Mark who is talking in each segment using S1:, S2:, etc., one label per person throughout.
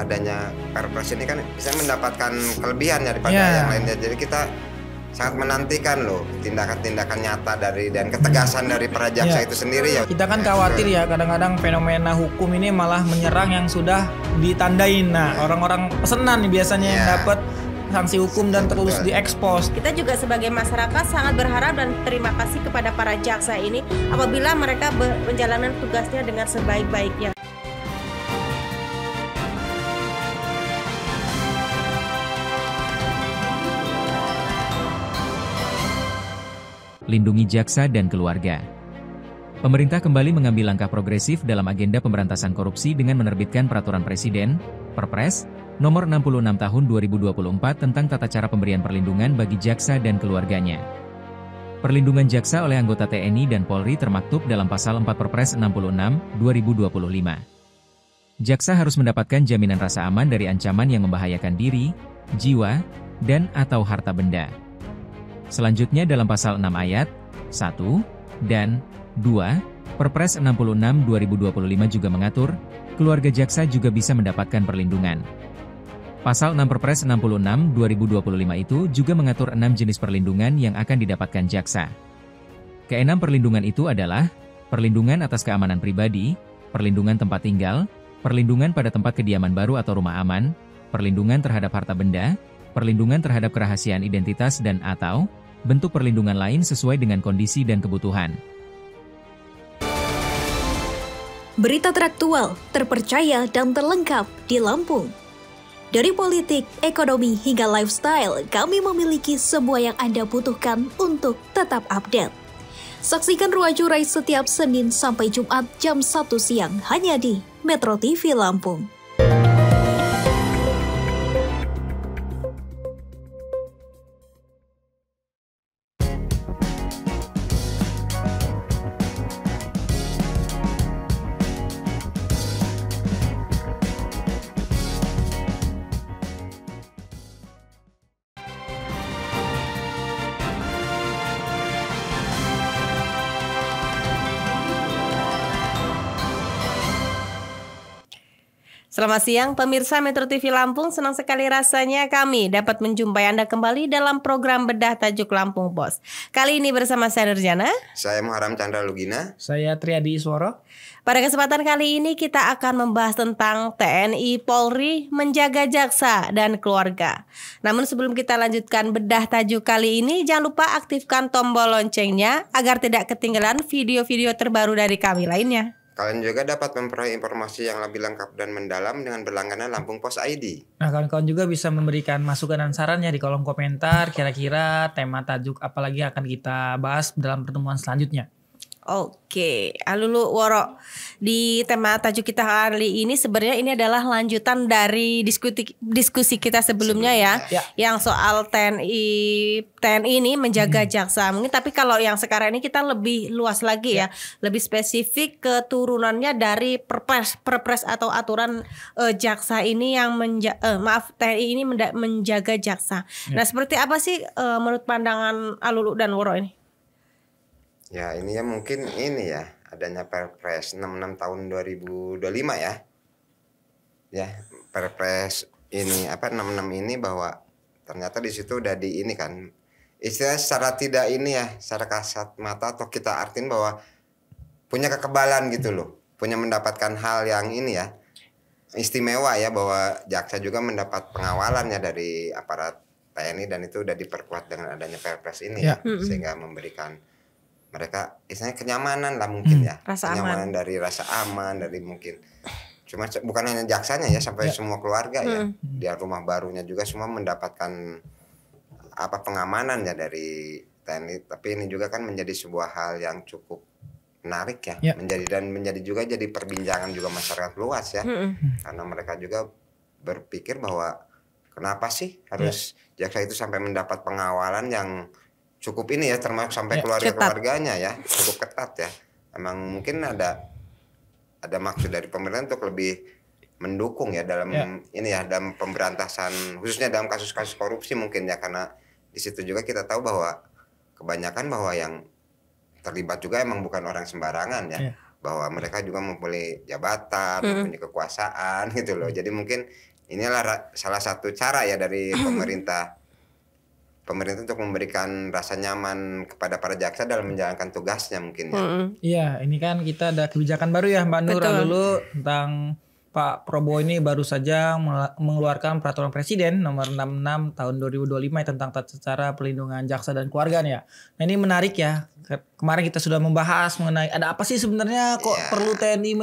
S1: adanya Perpres ini kan bisa mendapatkan kelebihan daripada yang lainnya. Jadi kita sangat menantikan loh tindakan-tindakan nyata dan ketegasan dari para jaksa itu sendiri ya.
S2: Kita kan khawatir ya kadang-kadang fenomena hukum ini malah menyerang yang sudah ditandain. Nah, orang-orang pesenan nih biasanya yang dapat sanksi hukum dan terus diekspos.
S3: Kita juga sebagai masyarakat sangat berharap dan terima kasih kepada para jaksa ini apabila mereka menjalankan tugasnya dengan sebaik-baiknya.
S4: Lindungi jaksa dan keluarga. Pemerintah kembali mengambil langkah progresif dalam agenda pemberantasan korupsi dengan menerbitkan Peraturan Presiden, Perpres, Nomor 66 Tahun 2024 tentang tata cara pemberian perlindungan bagi jaksa dan keluarganya. Perlindungan jaksa oleh anggota TNI dan Polri termaktub dalam Pasal 4 Perpres 66, 2025. Jaksa harus mendapatkan jaminan rasa aman dari ancaman yang membahayakan diri, jiwa, dan atau harta benda. Selanjutnya dalam Pasal 6 Ayat 1 dan 2, Perpres 66 2025 juga mengatur, keluarga jaksa juga bisa mendapatkan perlindungan. Pasal 6 Perpres 66 2025 itu juga mengatur 6 jenis perlindungan yang akan didapatkan jaksa. Keenam perlindungan itu adalah, perlindungan atas keamanan pribadi, perlindungan tempat tinggal, perlindungan pada tempat kediaman baru atau rumah aman, perlindungan terhadap harta benda, perlindungan terhadap kerahasiaan identitas dan atau bentuk perlindungan lain sesuai dengan kondisi dan kebutuhan.
S5: Berita teraktual, terpercaya dan terlengkap di Lampung. Dari politik, ekonomi hingga lifestyle, kami memiliki semua yang Anda butuhkan untuk tetap update. Saksikan Ruang Curai setiap Senin sampai Jumat jam 1 siang hanya di Metro TV Lampung.
S3: Selamat siang pemirsa Metro TV Lampung, senang sekali rasanya kami dapat menjumpai Anda kembali dalam program Bedah Tajuk Lampung Pos. Kali ini bersama saya Nurjana,
S1: saya Muharam Chandra Lugina,
S2: saya Triadi Isworo.
S3: Pada kesempatan kali ini kita akan membahas tentang TNI Polri menjaga jaksa dan keluarga. Namun sebelum kita lanjutkan bedah tajuk kali ini, jangan lupa aktifkan tombol loncengnya agar tidak ketinggalan video-video terbaru dari kami lainnya.
S1: Kalian juga dapat memperoleh informasi yang lebih lengkap dan mendalam dengan berlangganan Lampung Pos ID.
S2: Nah, kawan-kawan juga bisa memberikan masukan dan sarannya di kolom komentar, kira-kira tema tajuk apa lagi akan kita bahas dalam pertemuan selanjutnya.
S3: Oke, Alulu Woro. Di tema tajuk kita kali ini sebenarnya ini adalah lanjutan dari diskusi kita sebelumnya ya. Yang soal TNI ini menjaga jaksa. Mungkin tapi kalau yang sekarang ini kita lebih luas lagi ya. Lebih spesifik keturunannya dari perpres atau aturan jaksa ini yang TNI ini menjaga jaksa. Nah, seperti apa sih menurut pandangan Alulu dan Woro ini?
S1: Ya ini ya mungkin ini ya adanya Perpres 66 tahun 2025 ya. Ya Perpres ini 66 ini bahwa ternyata di situ udah di ini kan istilah secara tidak ini ya secara kasat mata atau kita artiin bahwa punya kekebalan gitu loh, punya mendapatkan hal yang ini ya istimewa ya bahwa jaksa juga mendapat pengawalan ya dari aparat TNI dan itu udah diperkuat dengan adanya Perpres ini ya sehingga memberikan mereka istilahnya kenyamanan lah mungkin ya, kenyamanan dari rasa aman dari mungkin cuma bukan hanya jaksanya ya sampai semua keluarga ya di rumah barunya juga semua mendapatkan pengamanan ya dari TNI. Tapi ini juga kan menjadi sebuah hal yang cukup menarik ya, menjadi juga jadi perbincangan juga masyarakat luas ya karena mereka juga berpikir bahwa kenapa sih harus jaksa itu sampai mendapat pengawalan yang cukup ini ya termasuk sampai keluarga-keluarganya ya cukup ketat ya. Emang mungkin ada maksud dari pemerintah untuk lebih mendukung ya dalam ini ya dalam pemberantasan khususnya dalam kasus-kasus korupsi mungkin ya karena di situ juga kita tahu bahwa kebanyakan bahwa yang terlibat juga emang bukan orang sembarangan ya. bahwa mereka juga mempunyai jabatan, mempunyai kekuasaan gitu loh. Jadi mungkin inilah salah satu cara ya dari pemerintah untuk memberikan rasa nyaman kepada para jaksa dalam menjalankan tugasnya mungkin ya.
S2: Iya, ini kan kita ada kebijakan baru ya Mbak Nur dulu tentang Pak Prabowo ini baru saja mengeluarkan peraturan presiden nomor 66 tahun 2025 tentang tata cara pelindungan jaksa dan keluarga nih ya. Nah ini menarik ya. Kemarin kita sudah membahas mengenai ada apa sih sebenarnya kok perlu TNI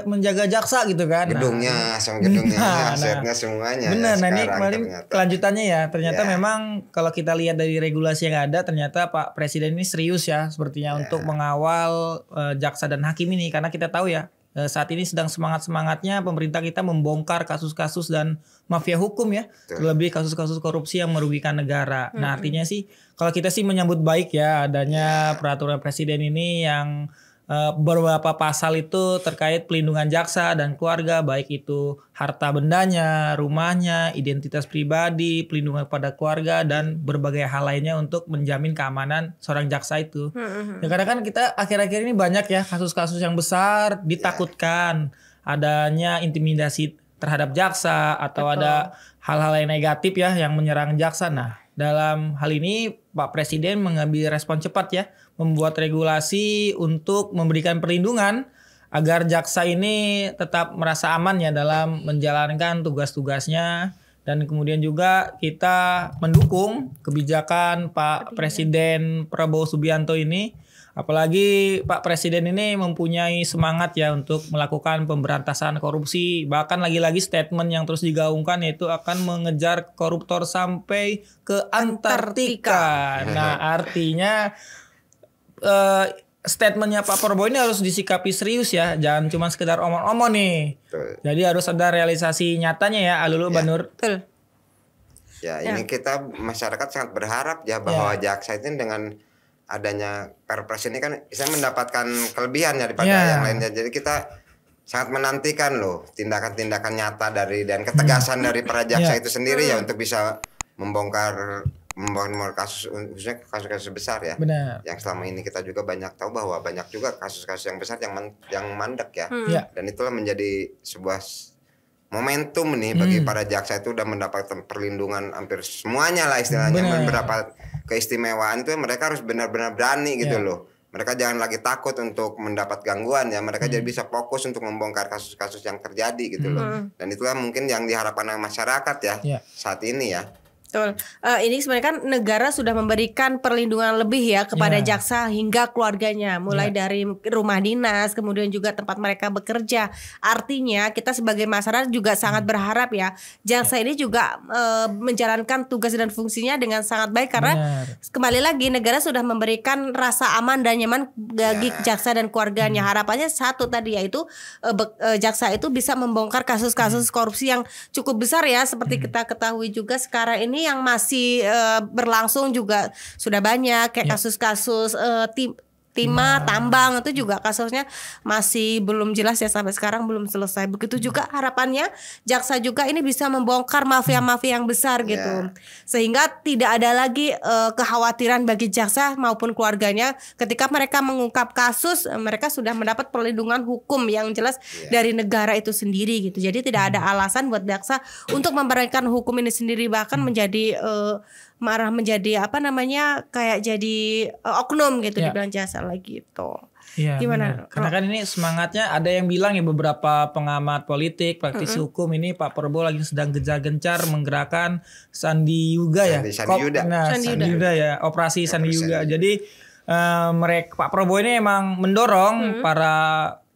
S2: menjaga jaksa gitu kan.
S1: Gedungnya, asetnya semuanya.
S2: Benar, nah ini kemarin kelanjutannya ya. Ternyata memang kalau kita lihat dari regulasi yang ada ternyata Pak Presiden ini serius ya sepertinya untuk mengawal jaksa dan hakim ini. Karena kita tahu ya saat ini sedang semangat-semangatnya pemerintah kita membongkar kasus-kasus dan mafia hukum ya. Terlebih kasus-kasus korupsi yang merugikan negara. Nah artinya sih kalau kita sih menyambut baik ya adanya peraturan presiden ini yang beberapa pasal itu terkait pelindungan jaksa dan keluarga, baik itu harta bendanya, rumahnya, identitas pribadi, pelindungan kepada keluarga dan berbagai hal lainnya untuk menjamin keamanan seorang jaksa itu. Ya karena kan kita akhir-akhir ini banyak ya kasus-kasus yang besar ditakutkan adanya intimidasi terhadap jaksa atau ada hal-hal yang negatif ya yang menyerang jaksa. Nah, dalam hal ini Pak Presiden mengambil respon cepat ya, membuat regulasi untuk memberikan perlindungan agar jaksa ini tetap merasa aman ya dalam menjalankan tugas-tugasnya. Dan kemudian juga kita mendukung kebijakan Pak Presiden Prabowo Subianto ini. Apalagi Pak Presiden ini mempunyai semangat ya untuk melakukan pemberantasan korupsi. Bahkan lagi-lagi statement yang terus digaungkan yaitu akan mengejar koruptor sampai ke Antartika. Nah artinya statementnya Pak Prabowo ini harus disikapi serius ya. Jangan cuma sekedar omong-omong nih. Jadi harus ada realisasi nyatanya ya Alulu Banur.
S1: Ya ini kita masyarakat sangat berharap ya bahwa jaksa itu dengan adanya Perpres ini kan bisa mendapatkan kelebihan daripada yang lainnya. Jadi kita sangat menantikan loh tindakan-tindakan nyata dan ketegasan dari para jaksa itu sendiri ya untuk bisa membongkar kasus, khususnya kasus-kasus besar ya.
S2: Benar.
S1: Yang selama ini kita juga banyak tahu bahwa banyak juga kasus-kasus yang besar yang mandek ya. Dan itulah menjadi sebuah momentum nih bagi para jaksa itu udah mendapatkan perlindungan hampir semuanya lah istilahnya. Beberapa keistimewaan itu mereka harus benar-benar berani gitu loh. Mereka jangan lagi takut untuk mendapat gangguan ya. Mereka jadi bisa fokus untuk membongkar kasus-kasus yang terjadi gitu loh. Dan itulah mungkin yang diharapkan oleh masyarakat ya saat ini ya.
S3: Betul. Ini sebenarnya kan negara sudah memberikan perlindungan lebih ya kepada jaksa hingga keluarganya, mulai dari rumah dinas, kemudian juga tempat mereka bekerja. Artinya kita sebagai masyarakat juga sangat berharap ya jaksa ini juga menjalankan tugas dan fungsinya dengan sangat baik karena kembali lagi negara sudah memberikan rasa aman dan nyaman bagi jaksa dan keluarganya. Harapannya satu tadi yaitu jaksa itu bisa membongkar kasus-kasus korupsi yang cukup besar ya, seperti kita ketahui juga sekarang ini yang masih berlangsung juga sudah banyak kayak kasus-kasus timah, tambang itu juga kasusnya masih belum jelas ya sampai sekarang belum selesai. Begitu juga harapannya jaksa juga ini bisa membongkar mafia-mafia yang besar gitu. Sehingga tidak ada lagi kekhawatiran bagi jaksa maupun keluarganya ketika mereka mengungkap kasus, mereka sudah mendapat perlindungan hukum yang jelas dari negara itu sendiri gitu. Jadi tidak ada alasan buat jaksa untuk memberikan hukum ini sendiri, bahkan menjadi apa namanya kayak jadi oknum gitu dibilang jasa lagi gitu.
S2: Iya, gimana? Karena kan ini semangatnya ada yang bilang ya beberapa pengamat politik, praktisi hukum ini Pak Prabowo lagi sedang gencar-gencar menggerakkan Sandi Yuga ya. Sandi Yuga ya, operasi Sandi Yuga. Jadi Pak Prabowo ini emang mendorong para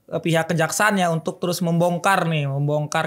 S2: pihak kejaksaan ya untuk terus membongkar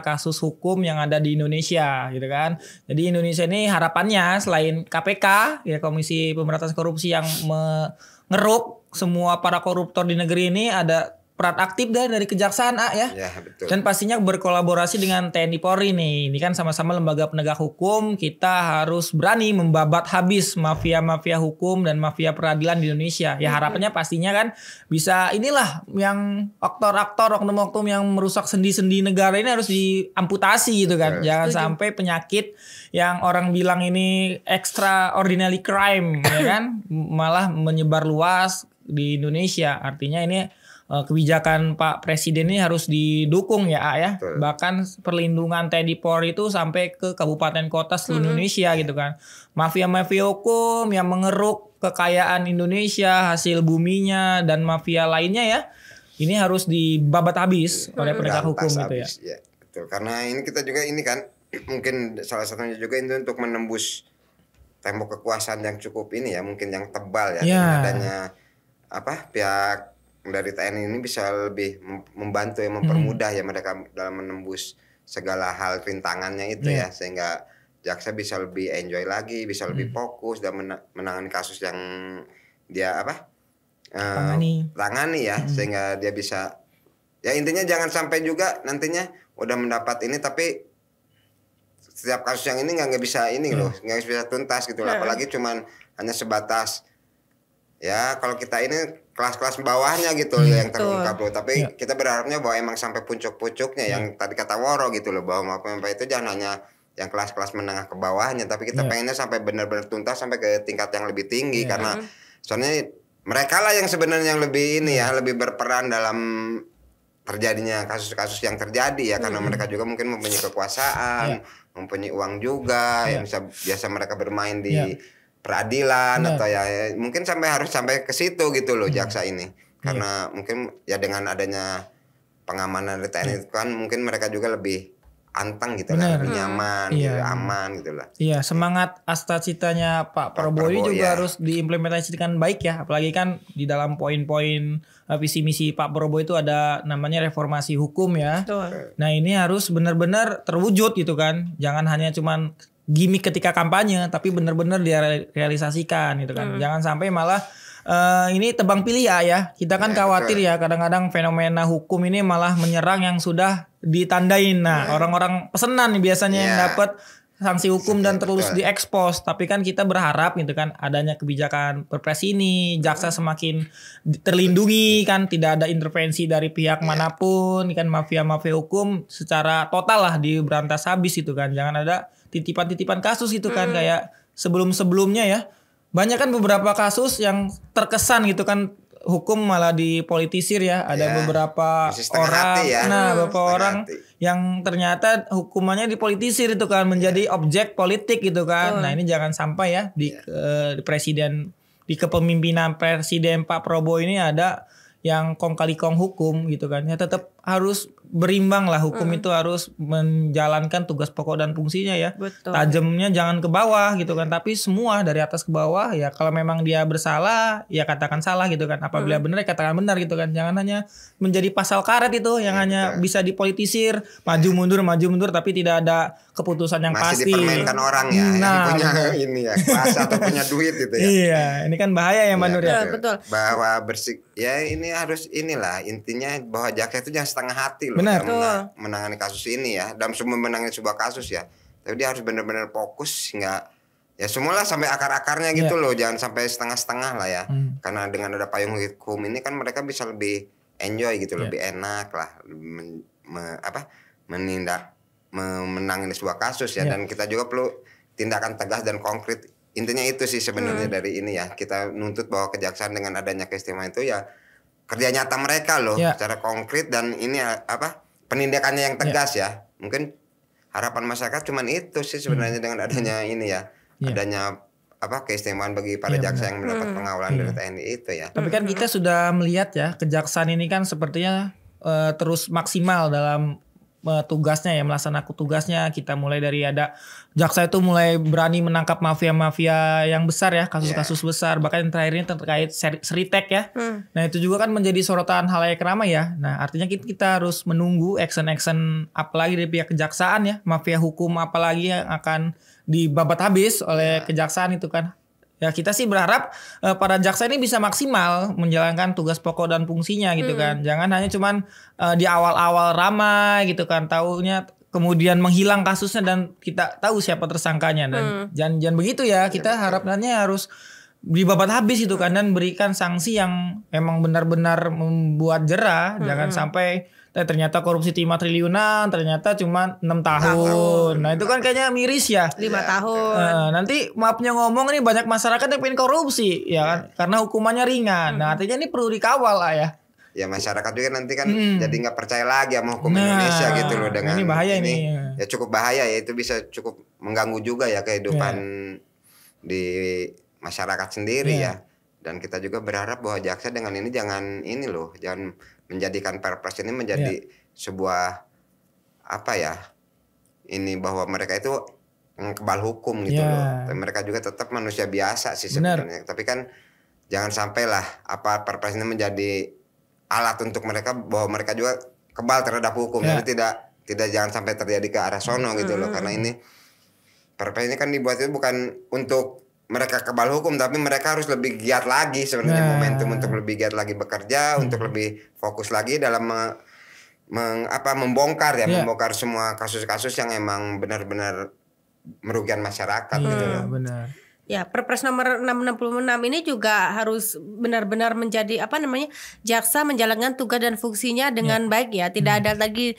S2: kasus hukum yang ada di Indonesia gitu kan. Jadi Indonesia ini harapannya selain KPK ya, Komisi Pemberantasan Korupsi yang mengeruk semua para koruptor di negeri ini, ada peran aktif dari kejaksaan ya.
S1: Betul.
S2: Dan pastinya berkolaborasi dengan TNI Polri nih. Ini kan sama-sama lembaga penegak hukum, kita harus berani membabat habis mafia-mafia hukum dan mafia peradilan di Indonesia. Ya harapannya pastinya kan bisa inilah yang aktor-aktor oknum-oknum yang merusak sendi-sendi negara ini harus diamputasi gitu kan. Jangan sampai penyakit yang orang bilang ini extraordinary crime ya kan malah menyebar luas di Indonesia. Artinya ini kebijakan Pak Presiden ini harus didukung ya.
S1: Betul.
S2: Bahkan perlindungan TNI Polri itu sampai ke kabupaten kota seluruh Indonesia gitu kan. Mafia-mafia hukum yang mengeruk kekayaan Indonesia, hasil buminya dan mafia lainnya ya. Ini harus dibabat habis oleh penegak hukum gitu ya.
S1: Ya. Betul. Karena ini kita juga ini kan mungkin salah satunya juga itu untuk menembus tembok kekuasaan yang cukup ini ya, mungkin yang tebal ya. Dengan adanya pihak dari TNI ini bisa lebih membantu ya, mempermudah ya mereka dalam menembus segala hal rintangannya itu ya, sehingga jaksa bisa lebih enjoy lagi, bisa lebih fokus dan menangani kasus yang dia tangani ya, sehingga dia bisa ya intinya jangan sampai juga nantinya udah mendapat ini tapi setiap kasus yang ini nggak bisa ini loh, nggak bisa tuntas gitu loh. Apalagi cuman hanya sebatas ya kalau kita ini kelas-kelas bawahnya gitu yang terungkap loh. Tapi kita berharapnya bahwa emang sampai puncuk-puncuknya yang tadi kata Woro gitu loh, bahwa mafia itu jangan hanya yang kelas-kelas menengah ke bawahnya, tapi kita pengennya sampai benar-benar tuntas sampai ke tingkat yang lebih tinggi karena soalnya mereka lah yang sebenarnya yang lebih ini ya, lebih berperan dalam terjadinya kasus-kasus yang terjadi ya, karena mereka juga mungkin mempunyai kekuasaan, mempunyai uang juga yang biasa mereka bermain di peradilan atau ya mungkin harus sampai ke situ gitu loh jaksa ini, karena mungkin ya dengan adanya pengamanan dari TNI itu kan mungkin mereka juga lebih anteng gitu lah, lebih nyaman, gitu, aman gitu lah.
S2: Iya, semangat asta-citanya Pak Prabowo juga harus diimplementasikan baik ya, apalagi kan di dalam poin-poin visi misi Pak Prabowo itu ada namanya reformasi hukum ya. Nah ini harus benar-benar terwujud gitu kan, jangan hanya cuman gimmick ketika kampanye, tapi benar-benar dia realisasikan gitu kan. Jangan sampai malah ini tebang pilih ya. Kita kan khawatir ya kadang-kadang fenomena hukum ini malah menyerang yang sudah ditandain. Nah, orang-orang pesenan nih biasanya yang dapat sanksi hukum dan terus diekspos. Tapi kan kita berharap gitu kan adanya kebijakan Perpres ini, jaksa semakin terlindungi kan, tidak ada intervensi dari pihak manapun kan, mafia-mafia hukum secara total lah diberantas habis itu kan. Jangan ada titipan-titipan kasus itu kan kayak sebelum-sebelumnya ya. Banyak kan beberapa kasus yang terkesan gitu kan hukum malah dipolitisir ya. Ada beberapa orang beberapa orang yang ternyata hukumannya dipolitisir itu kan, menjadi objek politik gitu kan. Nah, ini jangan sampai ya di kepemimpinan Presiden Pak Prabowo ini ada yang kong kali kong hukum gitu kan. Ya tetap harus berimbang lah, hukum itu harus menjalankan tugas pokok dan fungsinya ya. Tajamnya jangan ke bawah gitu kan, tapi semua dari atas ke bawah ya. Kalau memang dia bersalah ya katakan salah gitu kan, apabila benar ya katakan benar gitu kan. Jangan hanya menjadi pasal karet itu yang hanya bisa dipolitisir, maju mundur tapi tidak ada keputusan yang
S1: masih
S2: pasti.
S1: Masih dipermainkan orang ya, yang punya ini ya, kuasa atau punya duit gitu ya.
S2: Iya, ini kan bahaya ya Mbak Nur ya.
S3: Betul.
S1: Bahwa ya ini harus inilah intinya, bahwa jaksa itu jangan setengah hati loh menangani kasus ini ya, dalam semua menangani sebuah kasus ya. Tapi dia harus benar-benar fokus, nggak ya semualah sampai akar-akarnya gitu loh, jangan sampai setengah-setengah lah ya. Karena dengan ada payung hukum ini kan mereka bisa lebih enjoy gitu, lebih enak lah menangani sebuah kasus ya. Dan kita juga perlu tindakan tegas dan konkret. Intinya itu sih sebenarnya dari ini ya, kita nuntut bahwa kejaksaan dengan adanya keistimewaan itu ya kerja nyata mereka loh secara konkret, dan ini penindakannya yang tegas ya. Mungkin harapan masyarakat cuman itu sih sebenarnya dengan adanya ini ya, adanya keistimewaan bagi para jaksa yang mendapat pengawalan dari TNI itu ya.
S2: Tapi kan kita sudah melihat ya, kejaksaan ini kan sepertinya terus maksimal dalam tugasnya ya, melaksanakan tugasnya. Kita mulai dari ada jaksa itu mulai berani menangkap mafia-mafia yang besar ya, kasus-kasus besar, bahkan yang terakhir ini terkait Seritek ya. Nah itu juga kan menjadi sorotan halayak ramai ya. Nah artinya kita harus menunggu action apalagi dari pihak kejaksaan ya, mafia hukum apalagi yang akan dibabat habis oleh kejaksaan itu kan. Ya kita sih berharap para jaksa ini bisa maksimal menjalankan tugas pokok dan fungsinya gitu kan. Jangan hanya cuman di awal-awal ramai gitu kan, taunya kemudian menghilang kasusnya dan kita tahu siapa tersangkanya. Dan jangan begitu ya, kita harapannya harus dibabat habis itu kan, dan berikan sanksi yang memang benar-benar membuat jera. Jangan sampai ternyata korupsi 5 triliunan ternyata cuma 6 tahun. Nah itu kan kayaknya miris ya.
S3: 5 tahun.
S2: Nanti maafnya ngomong nih banyak masyarakat yang pengen korupsi ya kan, karena hukumannya ringan. Nah artinya ini perlu dikawal lah ya.
S1: ya masyarakat juga nanti kan jadi nggak percaya lagi sama hukum Indonesia gitu loh dengan
S2: ini bahaya ini.
S1: Ya cukup bahaya ya, itu bisa cukup mengganggu juga ya kehidupan di masyarakat sendiri ya. Dan kita juga berharap bahwa jaksa dengan ini jangan menjadikan Perpres ini menjadi sebuah apa ya, ini bahwa mereka itu kebal hukum gitu loh. Dan mereka juga tetap manusia biasa sih sebenarnya. Tapi kan jangan sampailah Perpres ini menjadi alat untuk mereka bahwa mereka juga kebal terhadap hukum. Jadi tidak jangan sampai terjadi ke arah sono gitu loh. Karena ini Perpres ini kan dibuat itu bukan untuk mereka kebal hukum, tapi mereka harus lebih giat lagi sebenarnya, momentum untuk lebih giat lagi bekerja, untuk lebih fokus lagi dalam membongkar membongkar semua kasus-kasus yang emang benar-benar merugikan masyarakat gitu loh.
S2: Benar.
S3: Ya, Perpres nomor 666 ini juga harus benar-benar menjadi jaksa menjalankan tugas dan fungsinya dengan baik ya. Tidak ada lagi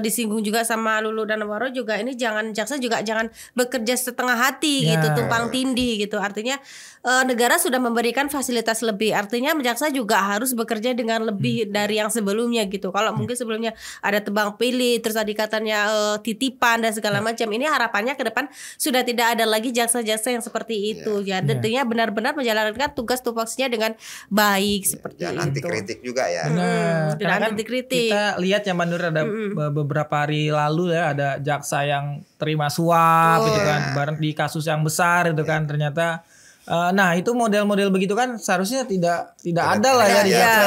S3: disinggung juga sama Lulu dan Waro juga, ini jaksa juga jangan bekerja setengah hati gitu, tumpang tindih gitu. Artinya negara sudah memberikan fasilitas lebih. Artinya jaksa juga harus bekerja dengan lebih dari yang sebelumnya gitu. Kalau mungkin sebelumnya ada tebang pilih, terus tadi katanya titipan dan segala macam. Ini harapannya ke depan sudah tidak ada lagi jaksa-jaksa yang seperti itu ya, tentunya benar-benar menjalankan tugas tupoksinya dengan baik seperti itu.
S1: Anti kritik juga ya.
S3: Tidak anti kritik.
S2: Kita lihat ya Mbak Nur, ada beberapa hari lalu ya ada jaksa yang terima suap gitu kan, bareng di kasus yang besar itu kan ternyata. Nah itu model-model begitu kan seharusnya tidak ada lah ya di jaksa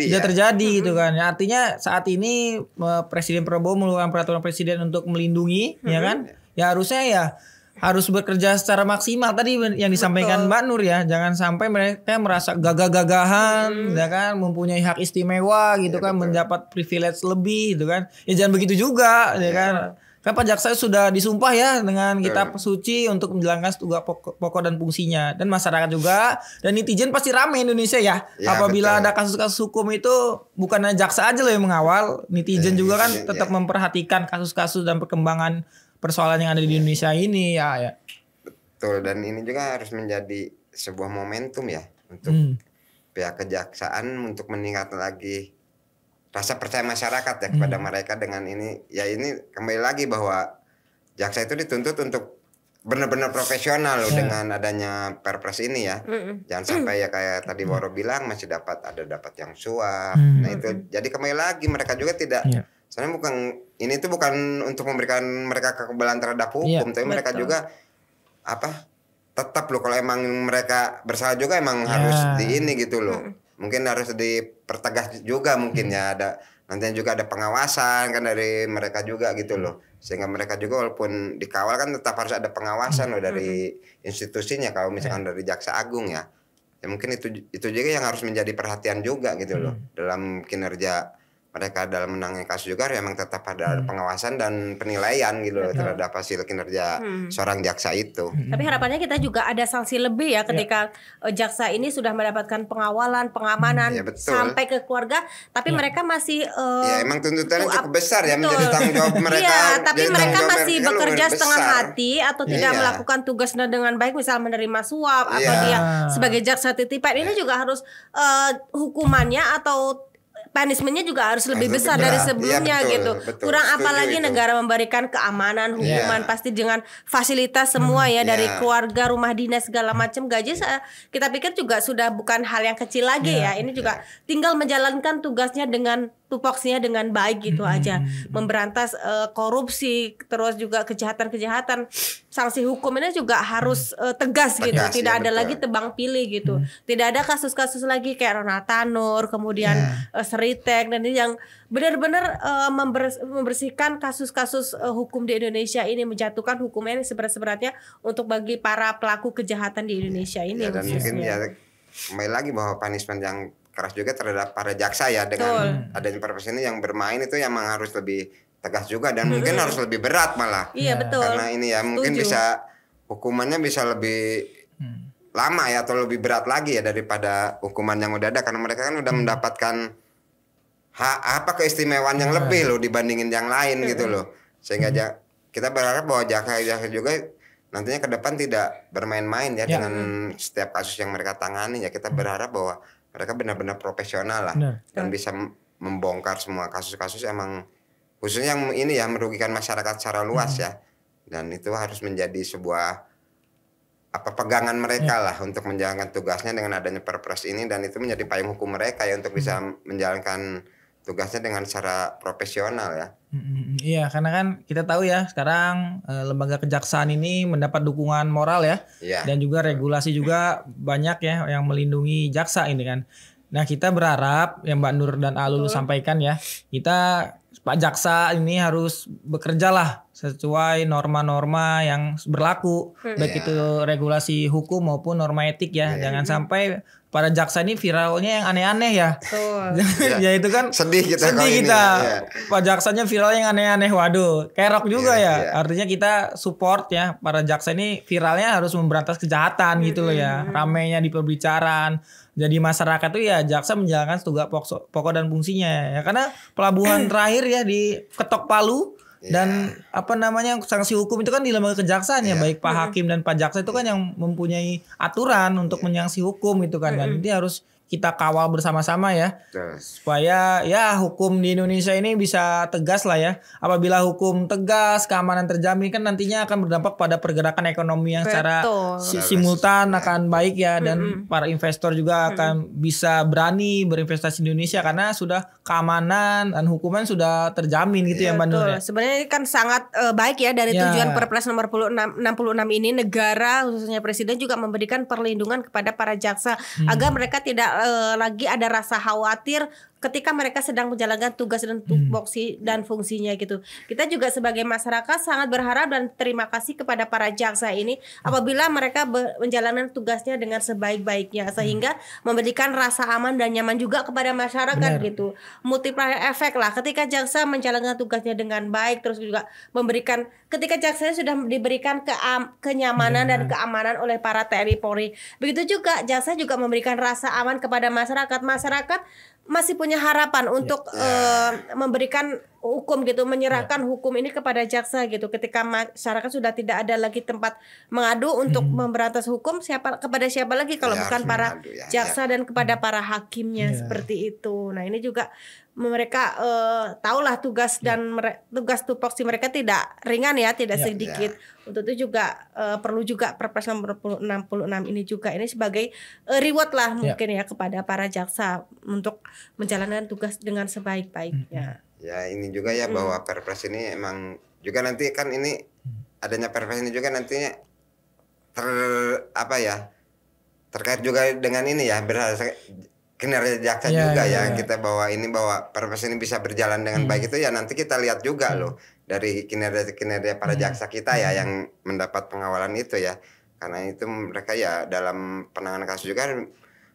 S2: tidak terjadi gitu kan. Ya, artinya saat ini Presiden Prabowo mengeluarkan peraturan presiden untuk melindungi ya kan. Ya harusnya ya harus bekerja secara maksimal tadi yang disampaikan Mbak Nur ya, jangan sampai mereka merasa gagah-gagahan ya kan, mempunyai hak istimewa gitu kan, mendapat privilege lebih gitu kan. Ya jangan begitu juga ya kan. Kan Pak Jaksa sudah disumpah ya dengan kitab suci untuk menjalankan tugas pokok dan fungsinya, dan masyarakat juga dan netizen pasti ramai Indonesia ya. Apabila ada kasus-kasus hukum itu bukan hanya jaksa aja loh yang mengawal, netizen juga kan tetap memperhatikan kasus-kasus dan perkembangan persoalan yang ada di Indonesia ini ya.
S1: Betul, dan ini juga harus menjadi sebuah momentum ya untuk pihak kejaksaan untuk meningkatkan lagi rasa percaya masyarakat ya kepada mereka dengan ini. Ya ini kembali lagi bahwa jaksa itu dituntut untuk benar-benar profesional loh dengan adanya Perpres ini ya. Jangan sampai ya kayak tadi Waro bilang masih dapat yang suap. Nah itu jadi kembali lagi mereka juga tidak soalnya ini tuh bukan untuk memberikan mereka kekebalan terhadap hukum, tapi mereka juga tetap loh kalau emang mereka bersalah juga emang harus di ini gitu loh. Mungkin harus dipertegas juga mungkin ya, ada nantinya juga ada pengawasan kan dari mereka juga gitu loh. Sehingga mereka juga walaupun dikawal kan tetap harus ada pengawasan loh dari institusinya, kalau misalkan dari Jaksa Agung ya. Ya mungkin itu juga yang harus menjadi perhatian juga gitu loh dalam kinerja mereka dalam menangani kasus juga, memang tetap ada pengawasan dan penilaian gitu loh terhadap hasil kinerja seorang jaksa itu.
S3: Tapi harapannya kita juga ada sanksi lebih ya ketika jaksa ini sudah mendapatkan pengawalan, pengamanan sampai ke keluarga, tapi mereka masih
S1: emang tuntutannya cukup besar ya, menjadi tanggung jawab mereka.
S3: Tapi mereka masih bekerja setengah hati atau tidak melakukan tugasnya dengan baik, misal menerima suap atau dia sebagai jaksa titipan. Ini juga harus hukumannya atau punishment-nya juga harus lebih besar dari sebelumnya gitu. Kurang apalagi negara memberikan keamanan, hukuman pasti dengan fasilitas semua ya, dari keluarga, rumah dinas segala macam, gaji kita pikir juga sudah bukan hal yang kecil lagi ya. Ini juga tinggal menjalankan tugasnya dengan tupoksinya dengan baik gitu aja. Memberantas korupsi, terus juga kejahatan-kejahatan. Sanksi hukum ini juga harus tegas gitu. Tidak ada lagi tebang pilih gitu. Tidak ada kasus-kasus lagi kayak Ronald Tanur, kemudian Seritek, dan ini yang benar-benar membersihkan kasus-kasus hukum di Indonesia ini, menjatuhkan hukumnya seberat-beratnya untuk bagi para pelaku kejahatan di Indonesia ini.
S1: Dan mungkin kembali lagi bahwa punishment yang keras juga terhadap para jaksa ya, dengan adanya Perpres ini yang bermain itu yang harus lebih tegas juga, dan mungkin harus lebih berat malah.
S3: Iya betul.
S1: Karena ini ya mungkin bisa hukumannya bisa lebih lama ya, atau lebih berat lagi ya daripada hukuman yang udah ada, karena mereka kan udah mendapatkan keistimewaan yang lebih loh dibandingin yang lain gitu loh. Sehingga kita berharap bahwa jaksa juga nantinya ke depan tidak bermain-main ya dengan setiap kasus yang mereka tangani ya. Kita berharap bahwa mereka benar-benar profesional lah. Dan bisa membongkar semua kasus-kasus emang khususnya yang ini ya merugikan masyarakat secara luas ya. Dan itu harus menjadi sebuah pegangan mereka lah untuk menjalankan tugasnya dengan adanya Perpres ini, dan itu menjadi payung hukum mereka ya untuk bisa menjalankan tugasnya dengan secara profesional ya.
S2: Iya, karena kan kita tahu ya sekarang lembaga kejaksaan ini mendapat dukungan moral ya, dan juga regulasi juga banyak ya yang melindungi jaksa ini kan. Nah, kita berharap yang Mbak Nur dan Alulu sampaikan ya, kita Pak Jaksa ini harus bekerja lah sesuai norma-norma yang berlaku, baik itu regulasi hukum maupun norma etik ya. Jangan sampai para jaksa ini viralnya yang aneh-aneh ya. Ya itu kan sedih kita. Pak Jaksanya viral yang aneh-aneh, waduh, kerok juga ya. Artinya kita support ya para jaksa ini viralnya harus memberantas kejahatan gitu loh ya. Ramainya di pembicaraan. Jadi masyarakat tuh ya jaksa menjalankan tugas pokok dan fungsinya ya. Karena pelabuhan terakhir ya di Ketok Palu dan sanksi hukum itu kan di lembaga kejaksaan ya, baik Pak Hakim dan Pak Jaksa itu kan yang mempunyai aturan untuk menyangsi hukum itu kan. Dan ini harus kita kawal bersama-sama ya, supaya ya hukum di Indonesia ini bisa tegas lah ya. Apabila hukum tegas, keamanan terjamin, kan nantinya akan berdampak pada pergerakan ekonomi yang secara simultan akan baik ya, dan para investor juga akan bisa berani berinvestasi di Indonesia karena sudah keamanan dan hukuman sudah terjamin gitu ya Mbak Nur ya.
S3: Sebenarnya ini kan sangat baik ya dari tujuan Perpres nomor 66 ini, negara khususnya Presiden juga memberikan perlindungan kepada para jaksa agar mereka tidak lagi ada rasa khawatir ketika mereka sedang menjalankan tugas dan tupoksi dan fungsinya gitu. Kita juga sebagai masyarakat sangat berharap dan terima kasih kepada para jaksa ini apabila mereka menjalankan tugasnya dengan sebaik-baiknya, sehingga memberikan rasa aman dan nyaman juga kepada masyarakat gitu. Multiplier efek lah ketika jaksa menjalankan tugasnya dengan baik, terus juga memberikan ketika jaksanya sudah diberikan kenyamanan dan keamanan oleh para TNI Polri. Begitu juga jaksa juga memberikan rasa aman kepada masyarakat. Masyarakat masih punya harapan untuk memberikan hukum gitu, menyerahkan hukum ini kepada jaksa gitu. Ketika masyarakat sudah tidak ada lagi tempat mengadu untuk memberantas hukum, kepada siapa lagi kalau bukan para jaksa dan kepada para hakimnya seperti itu. Nah, ini juga mereka tahulah tugas dan tugas tupoksi mereka tidak ringan ya, tidak sedikit. Untuk itu juga perlu juga Perpres nomor 66 ini juga ini sebagai reward lah mungkin ya kepada para jaksa untuk menjalankan tugas dengan sebaik-baiknya.
S1: Ya, ini juga ya bahwa Perpres ini emang juga nanti kan ini adanya Perpres ini juga nantinya terkait juga dengan ini ya, kinerja jaksa juga ya. Kita bahwa Perpres ini bisa berjalan dengan baik itu ya nanti kita lihat juga loh dari kinerja para jaksa kita ya yang mendapat pengawalan itu ya. Karena itu mereka ya dalam penanganan kasus juga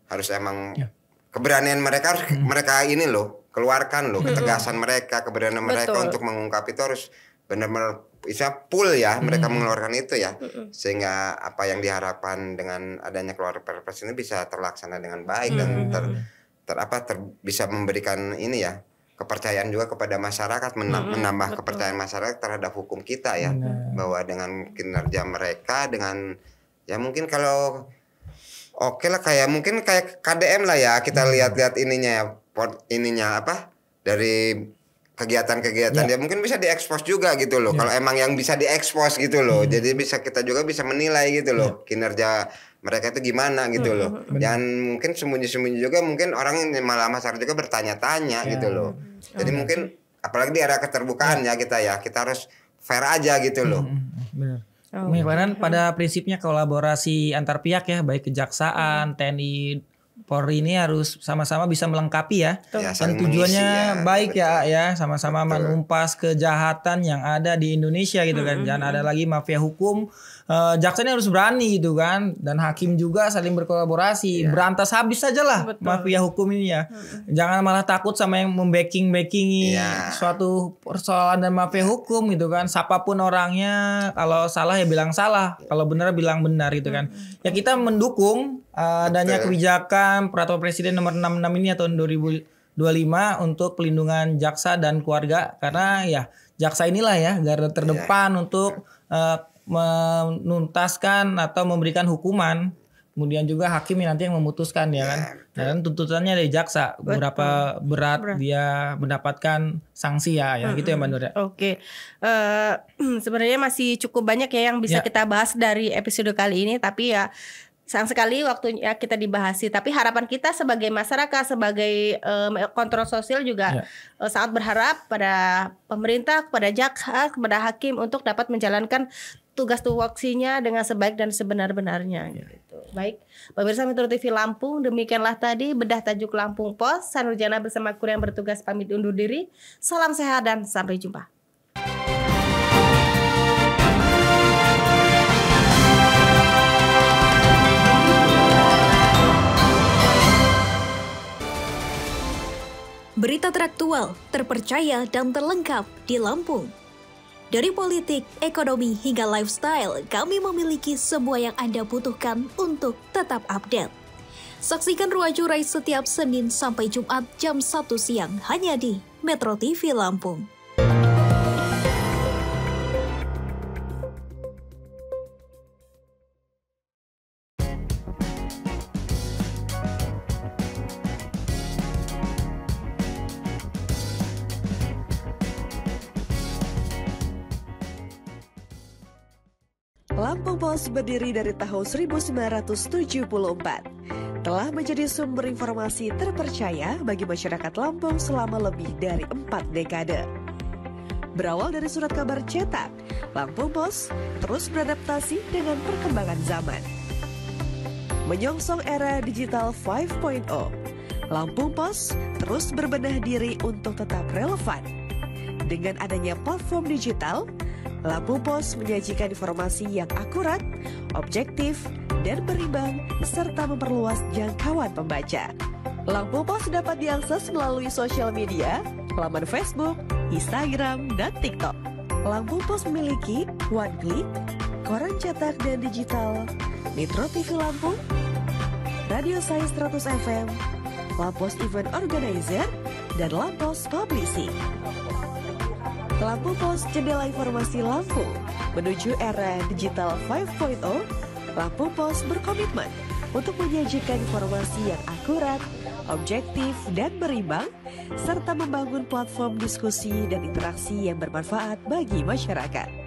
S1: harus emang keberanian mereka harus mereka ini loh keluarkan loh, ketegasan mereka, keberanian mereka untuk mengungkap itu harus benar-benar bisa full ya mereka mengeluarkan itu ya, sehingga apa yang diharapkan dengan adanya keluar Perpres ini bisa terlaksana dengan baik dan bisa memberikan ini ya kepercayaan juga kepada masyarakat, menambah kepercayaan masyarakat terhadap hukum kita ya, bahwa dengan kinerja mereka dengan ya mungkin kalau lah kayak mungkin kayak KDM lah ya, kita lihat-lihat dari kegiatan-kegiatan dia mungkin bisa diekspos juga gitu loh. Kalau emang yang bisa diekspos gitu loh. Jadi kita juga bisa menilai gitu loh kinerja mereka itu gimana gitu loh. Jangan mungkin sembunyi-sembunyi juga, mungkin orang malah masyarakat juga bertanya-tanya gitu loh. Jadi mungkin apalagi di era keterbukaan ya kita harus fair aja gitu loh.
S2: Benar. Karena pada prinsipnya kolaborasi antar pihak ya, baik kejaksaan, TNI, Polri ini harus sama-sama bisa melengkapi ya. Dan tujuannya baik ya, sama-sama menumpas kejahatan yang ada di Indonesia gitu kan. Jangan ada lagi mafia hukum. Jaksa ini harus berani gitu kan, dan hakim juga saling berkolaborasi, berantas habis saja lah mafia hukum ini ya. Jangan malah takut sama yang membacking-backingi suatu persoalan dan mafia hukum gitu kan. Siapapun orangnya, kalau salah ya bilang salah, kalau benar bilang benar gitu kan. Ya kita mendukung adanya kebijakan Peraturan Presiden nomor 66 ini tahun 2025 untuk pelindungan jaksa dan keluarga, karena ya jaksa inilah ya garda terdepan untuk menuntaskan atau memberikan hukuman kemudian juga hakim yang nanti yang memutuskan ya kan. Dan tuntutannya dari jaksa berapa berat dia mendapatkan sanksi ya gitu ya Mbak Nur.
S3: Oke. Sebenarnya masih cukup banyak ya yang bisa kita bahas dari episode kali ini, tapi ya sayang sekali waktunya kita dibahasi. Tapi harapan kita sebagai masyarakat, sebagai kontrol sosial juga sangat berharap pada pemerintah, kepada jaksa, kepada hakim untuk dapat menjalankan tugas tupoksinya dengan sebaik dan sebenar-benarnya gitu. Baik, pemirsa Metro TV Lampung, demikianlah tadi bedah tajuk Lampung Pos. Saya Nurjana bersama kru yang bertugas pamit undur diri. Salam sehat dan sampai jumpa.
S5: Berita teraktual, terpercaya dan terlengkap di Lampung. Dari politik, ekonomi, hingga lifestyle, kami memiliki semua yang Anda butuhkan untuk tetap update. Saksikan Ruang Curai setiap Senin sampai Jumat jam 1 siang hanya di Metro TV Lampung.
S6: Lampung Pos berdiri dari tahun 1974. Telah menjadi sumber informasi terpercaya bagi masyarakat Lampung selama lebih dari 4 dekade. Berawal dari surat kabar cetak, Lampung Pos terus beradaptasi dengan perkembangan zaman. Menyongsong era digital 5.0, Lampung Pos terus berbenah diri untuk tetap relevan. Dengan adanya platform digital, Lampung Pos menyajikan informasi yang akurat, objektif, dan berimbang, serta memperluas jangkauan pembaca. Lampung Pos dapat diakses melalui sosial media, laman Facebook, Instagram, dan TikTok. Lampung Pos memiliki One Click, koran cetak dan digital, Metro TV Lampung, Radio Sai 100 FM, Lampos Event Organizer, dan Lampos Publishing. Lampung Pos, jendela informasi Lampung. Menuju era digital 5.0, Lampung Pos berkomitmen untuk menyajikan informasi yang akurat, objektif, dan berimbang, serta membangun platform diskusi dan interaksi yang bermanfaat bagi masyarakat.